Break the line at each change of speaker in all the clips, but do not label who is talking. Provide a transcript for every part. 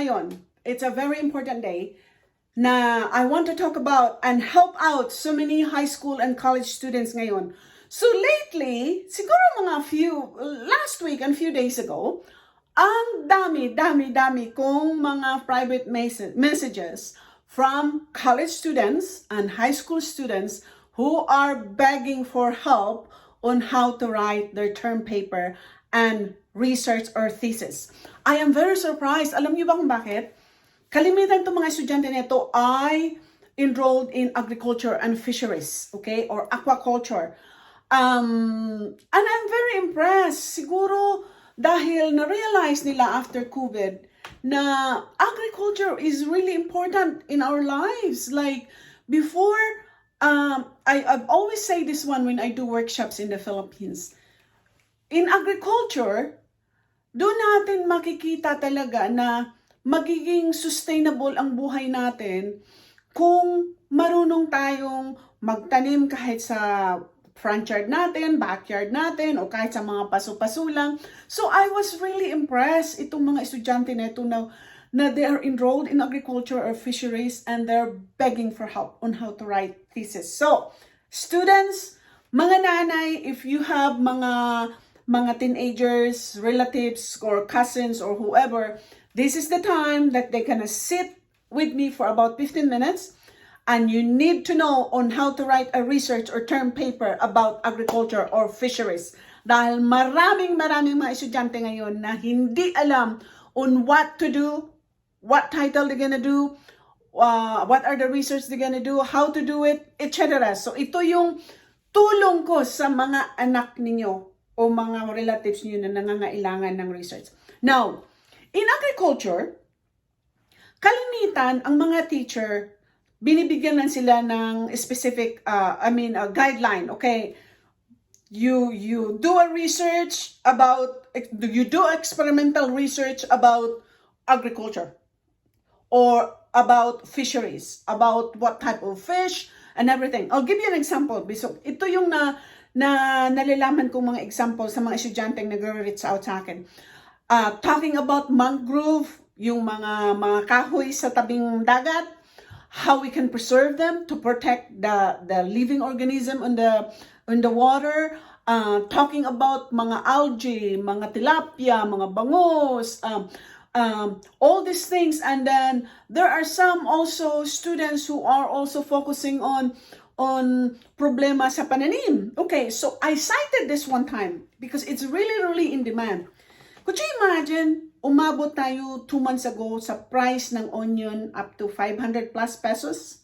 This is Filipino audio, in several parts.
ngayon. It's a very important day na I want to talk about and help out so many high school and college students ngayon. So lately, siguro last week and few days ago, ang dami kong mga private messages from college students and high school students who are begging for help on how to write their term paper and research or thesis. I am very surprised. Alam niyo ba kung bakit? Kalimitan itong mga estudyante nito ay enrolled in agriculture and fisheries, okay? Or aquaculture. And I'm very impressed. Siguro dahil na-realize nila after COVID na agriculture is really important in our lives. Like before, I've always say this one when I do workshops in the Philippines. In agriculture, doon natin makikita talaga na magiging sustainable ang buhay natin kung marunong tayong magtanim kahit sa front yard natin, backyard natin, o kahit sa mga paso-paso lang. So I was really impressed itong mga estudyante na ito na they are enrolled in agriculture or fisheries and they're begging for help on how to write thesis. So, students, mga nanay, if you have mga teenagers, relatives, or cousins, or whoever, this is the time that they're gonna sit with me for about 15 minutes. And you need to know on how to write a research or term paper about agriculture or fisheries. Dahil maraming mga estudyante ngayon na hindi alam on what to do, what title they're gonna do, what are the research they're gonna do, how to do it, etc. So ito yung tulong ko sa mga anak ninyo o mga relatives niyo na nangangailangan ng research. Now, in agriculture, kalimitan ang mga teacher binibigyan lang sila ng specific, guideline. Okay, you do a research about, you do experimental research about agriculture or about fisheries, about what type of fish and everything. I'll give you an example. So, ito yung nalalaman kong mga example sa mga estudyanteng nag-reach out sa akin. Talking about mangrove, yung mga kahoy sa tabing dagat, how we can preserve them to protect the living organism on the water, talking about mga algae, mga tilapia, mga bangus, all these things. And then there are some also students who are also focusing on problema sa pananim. Okay, so I cited this one time because it's really in demand. Could you imagine, umabot tayo 2 months ago sa price ng onion up to 500 plus pesos?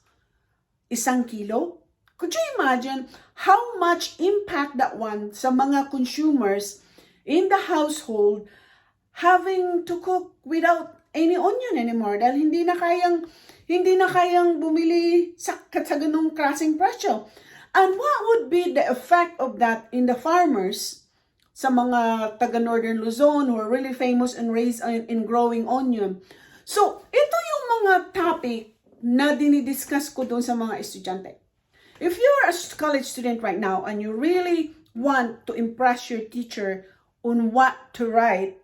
1 kilo? Could you imagine how much impact that one sa mga consumers in the household having to cook without any onion anymore dahil hindi na kayang bumili sa ganung klaseng presyo? And what would be the effect of that in the farmers sa mga taga-Northern Luzon who are really famous and raised in growing onion? So, ito yung mga topic na dinidiscuss ko doon sa mga estudyante. If you're a college student right now and you really want to impress your teacher on what to write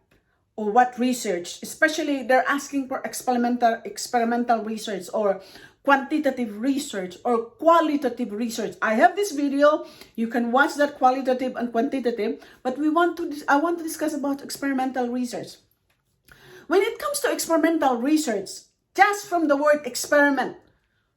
or what research, especially they're asking for experimental research or quantitative research or qualitative research. I have this video. You can watch that qualitative and quantitative, but I want to discuss about experimental research. When it comes to experimental research, just from the word experiment,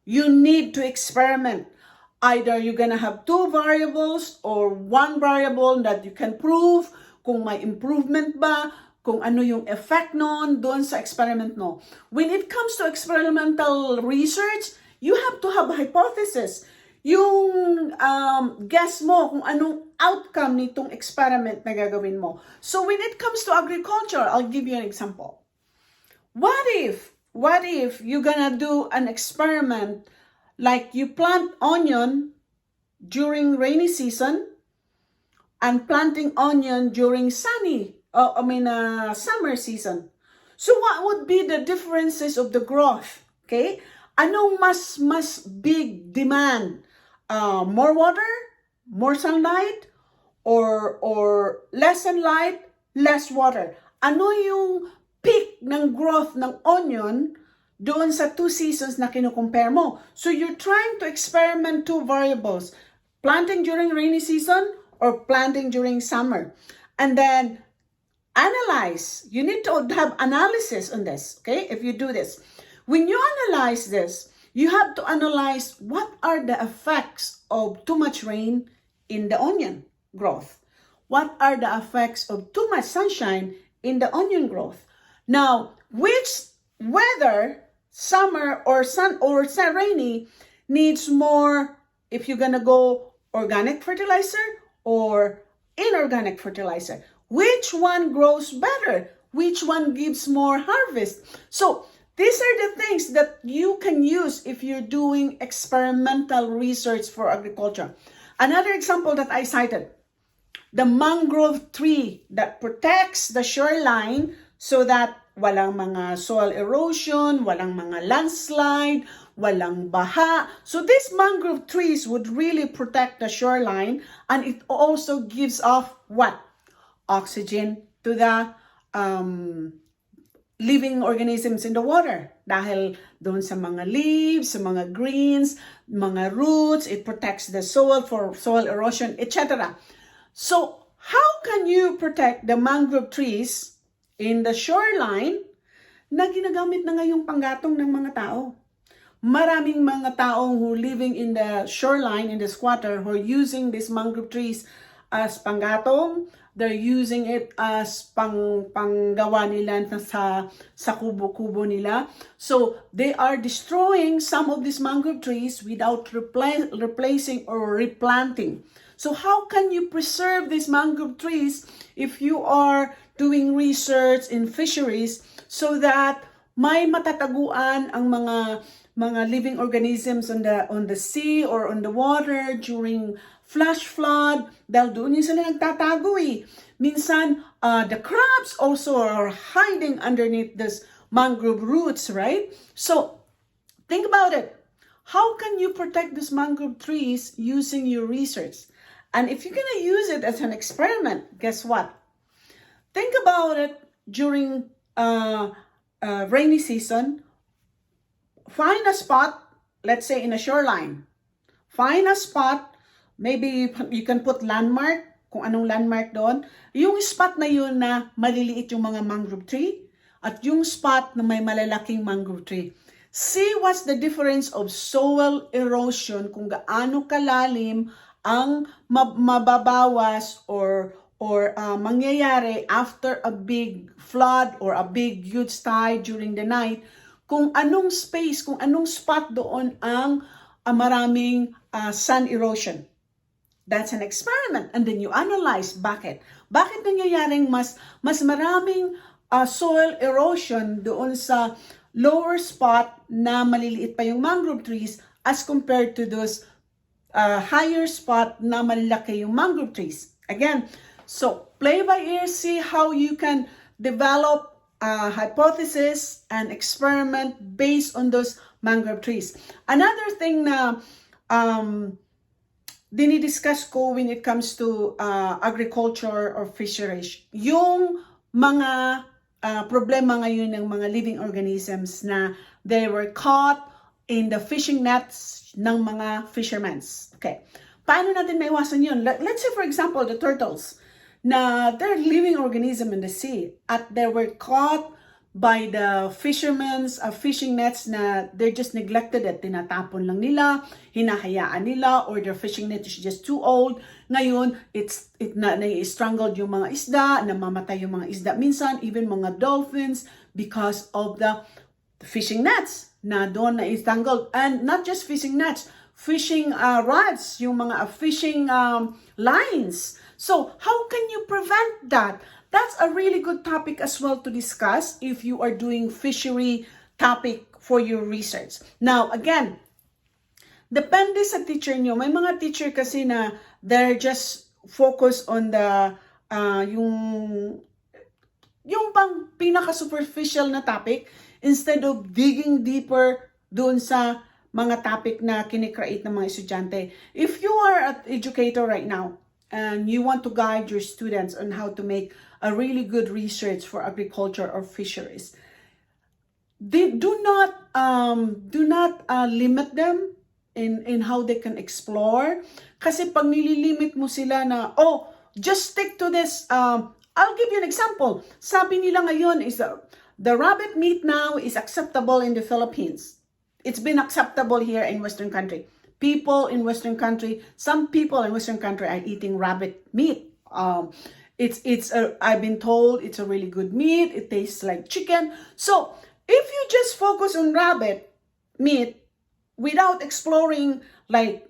you need to experiment. Either you're gonna have 2 variables or 1 variable that you can prove kung may improvement ba, kung ano yung effect noon doon sa experiment mo. When it comes to experimental research, you have to have a hypothesis. Yung guess mo kung anong outcome nitong experiment na gagawin mo. So when it comes to agriculture, I'll give you an example. What if you're gonna do an experiment like you plant onion during rainy season and planting onion during summer season. So what would be the differences of the growth? Okay? Anong mas big demand? More water, more sunlight, or less sunlight, less water? Ano yung peak ng growth ng onion doon sa 2 seasons na kinukompare mo. So you're trying to experiment 2 variables, planting during rainy season or planting during summer. And then analyze. You need to have analysis on this, okay? If you do this. When you analyze this, you have to analyze what are the effects of too much rain in the onion growth. What are the effects of too much sunshine in the onion growth? Now, whether summer or rainy needs more, if you're gonna go organic fertilizer or inorganic fertilizer, which one grows better, which one gives more harvest. So these are the things that you can use if you're doing experimental research for agriculture. Another example that I cited, the mangrove tree that protects the shoreline so that walang mga soil erosion, walang mga landslide, walang baha. So these mangrove trees would really protect the shoreline, and it also gives off what? Oxygen to the living organisms in the water. Dahil doon sa mga leaves, sa mga greens, mga roots, it protects the soil for soil erosion, etc. So how can you protect the mangrove trees in the shoreline na ginagamit na ngayong panggatong ng mga tao? Maraming mga taong who living in the shoreline, in the squatter, who are using these mangrove trees as panggatong. They're using it as panggawa nila sa kubo-kubo nila. So they are destroying some of these mangrove trees without replacing or replanting. So how can you preserve these mangrove trees if you are doing research in fisheries so that may matataguan ang mga living organisms on the sea or on the water during flash flood? Dahil doon yung sila nagtatago eh. Minsan, the crabs also are hiding underneath this mangrove roots, right? So think about it. How can you protect these mangrove trees using your research? And if you're going to use it as an experiment, guess what? Think about it during rainy season. Find a spot, let's say in a shoreline. Find a spot, maybe you can put landmark, kung anong landmark doon. Yung spot na yun na maliliit yung mga mangrove tree at yung spot na may malalaking mangrove tree. See what's the difference of soil erosion, kung gaano kalalim ang mababawas or mangyayari after a big flood or a big huge tide during the night, kung anong space, kung anong spot doon ang maraming sun erosion. That's an experiment. And then you analyze bakit. Bakit nangyayaring mas maraming soil erosion doon sa lower spot na maliliit pa yung mangrove trees as compared to those higher spot na malalaki yung mangrove trees. Again, so play by ear, see how you can develop a hypothesis and experiment based on those mangrove trees. Another thing na dinidiscuss ko when it comes to agriculture or fisheries, yung mga problema ngayon ng mga living organisms na they were caught in the fishing nets ng mga fishermen. Okay. Paano natin maiwasan yun? Let's say, for example, the turtles, na they're living organism in the sea at they were caught by the fishermen's fishing nets na they're just neglected at tinatapon lang nila, hinahayaan nila, or their fishing net is just too old. Ngayon, na-strangled yung mga isda, namamatay yung mga isda minsan, even mga dolphins because of the fishing nets na doon na-strangled. And not just fishing nets, fishing rods, yung mga fishing lines. So, how can you prevent that? That's a really good topic as well to discuss if you are doing fishery topic for your research. Now, again, depende sa teacher nyo. May mga teacher kasi na they're just focused on the yung pang pinaka-superficial na topic instead of digging deeper doon sa mga topic na kinikreate ng mga estudyante. If you are an educator right now and you want to guide your students on how to make a really good research for agriculture or fisheries, they do not limit them in how they can explore. Kasi pag nililimit mo sila na, oh, just stick to this. I'll give you an example. Sabi nila ngayon is the rabbit meat now is acceptable in the Philippines. It's been acceptable here in Western country. Some people in Western country are eating rabbit meat. I've been told it's a really good meat. It tastes like chicken. So if you just focus on rabbit meat without exploring like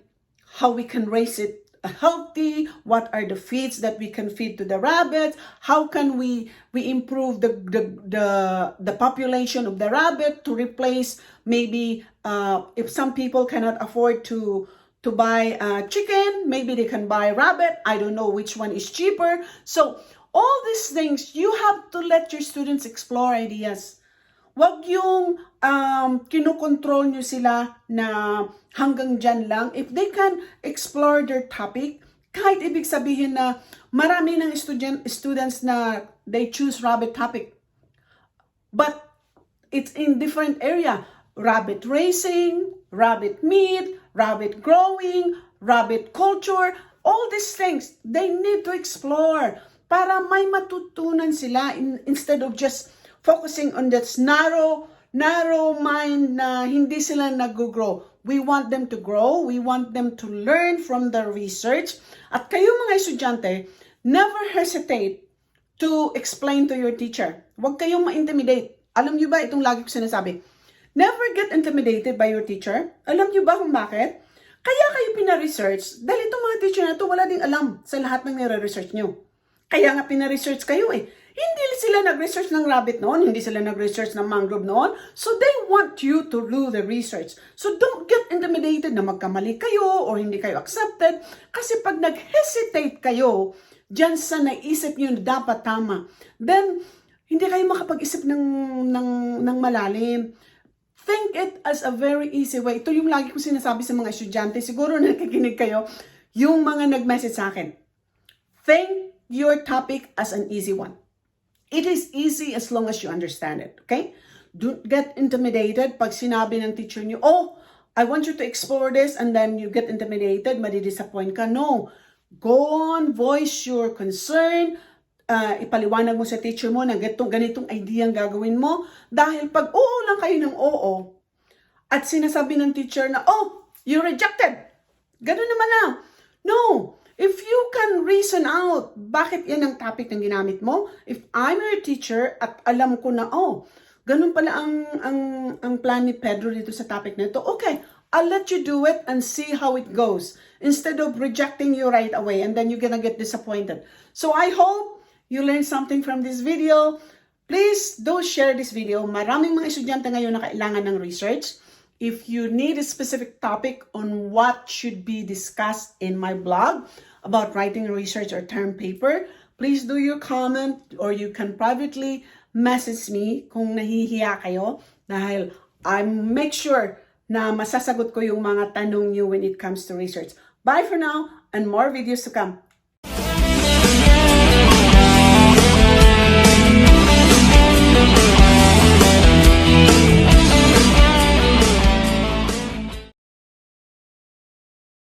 how we can raise it healthy, what are the feeds that we can feed to the rabbits, how can we improve the population of the rabbit to replace maybe if some people cannot afford to buy chicken, maybe they can buy rabbit. I don't know which one is cheaper. So all these things, you have to let your students explore ideas. Wag yung kinokontrol nyo sila na hanggang dyan lang. If they can explore their topic, kahit ibig sabihin na marami ng students na they choose rabbit topic. But it's in different area. Rabbit racing, rabbit meat, rabbit growing, rabbit culture, all these things, they need to explore para may matutunan sila instead of just focusing on that narrow mind na hindi sila nag-grow. We want them to grow. We want them to learn from the research. At kayo mga estudyante, never hesitate to explain to your teacher. Huwag kayong ma-intimidate. Alam niyo ba itong lagi ko sinasabi? Never get intimidated by your teacher. Alam niyo ba kung bakit? Kaya kayo pina-research dahil itong mga teacher na ito wala ding alam sa lahat ng nire-research niyo. Kaya nga pina-research kayo eh. Hindi sila nag-research ng rabbit noon, hindi sila nag-research ng mangrove noon. So they want you to do the research. So don't get intimidated na magkamali kayo or hindi kayo accepted. Kasi pag nag-hesitate kayo dyan sa naisip nyo na dapat tama, then hindi kayo makapag-isip ng malalim. Think it as a very easy way. Ito yung lagi ko sinasabi sa mga estudyante. Siguro nakikinig kayo, yung mga nag-message sa akin. Think your topic as an easy one. It is easy as long as you understand it, okay? Don't get intimidated pag sinabi ng teacher niyo, oh, I want you to explore this, and then you get intimidated, madidisappoint ka. No. Go on, voice your concern, ipaliwanag mo sa teacher mo na ganitong idea ang gagawin mo. Dahil pag oo lang kayo ng oo, at sinasabi ng teacher na, oh, you rejected. Ganun naman na. No. If you can reason out, bakit yan ang topic na ginamit mo? If I'm your teacher at alam ko na, oh, ganun pala ang plan ni Pedro dito sa topic na ito, okay, I'll let you do it and see how it goes. Instead of rejecting you right away and then you're gonna get disappointed. So I hope you learned something from this video. Please do share this video. Maraming mga estudyante ngayon na kailangan ng research. If you need a specific topic on what should be discussed in my blog about writing research or term paper, please do your comment or you can privately message me kung nahihiya kayo dahil I make sure na masasagot ko yung mga tanong niyo when it comes to research. Bye for now and more videos to come.